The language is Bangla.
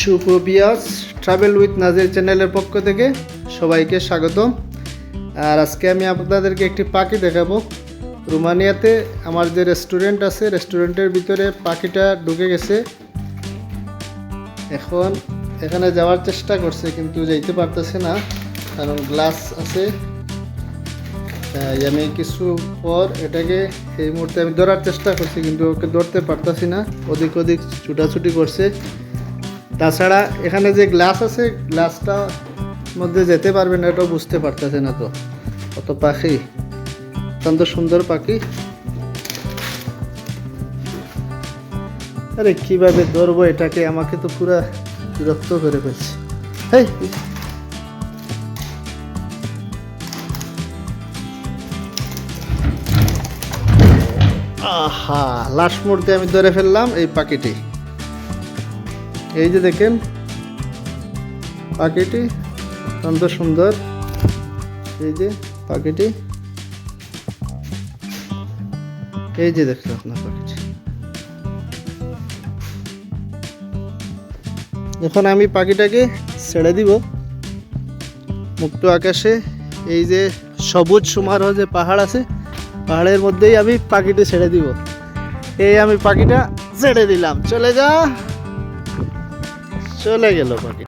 সুপ্রবিয়াস ট্রাভেল উইথ নাজির চ্যানেলের পক্ষ থেকে সবাইকে স্বাগতম। আর আজকে আমি আপনাদেরকে একটি পাখি দেখাবো। রোমানিয়াতে আমার যে রেস্টুরেন্ট আছে, রেস্টুরেন্টের ভিতরে পাখিটা ঢুকে গেছে। এখন এখানে যাওয়ার চেষ্টা করছে কিন্তু যাইতে পারতেছে না, কারণ গ্লাস আছে। তাই আমি কিছু পর এটাকে এই মুহূর্তে আমি ধরার চেষ্টা করছি, কিন্তু ওকে ধরতে পারতেছি না, ওদিক ওদিক ছুটাছুটি করছে। তাছাড়া এখানে যে গ্লাস আছে, গ্লাসটা মধ্যে যেতে পারবে না, এটাও বুঝতে পারতেছে না। তো কত পাখি, অত্যন্ত সুন্দর পাখি। আরে কিভাবে ধরবো এটাকে, আমাকে তো পুরা বিরক্ত করে ফেলছে। হেই, আহা, লাস্ট মুহূর্তে আমি ধরে ফেললাম এই পাখিটি। এই যে দেখেন পাখিটি অত্যন্ত সুন্দর। এই যে পাখিটি, এই যে দেখছেন আপনার পাখিটি। এখন আমি পাখিটাকে ছেড়ে দিব মুক্ত আকাশে। এই যে সবুজ সমারোহ যে পাহাড় আছে, পাহাড়ের মধ্যেই আমি পাখিটি ছেড়ে দিব। এই আমি পাখিটা ছেড়ে দিলাম, চলে যা, চলে গেল পাখি।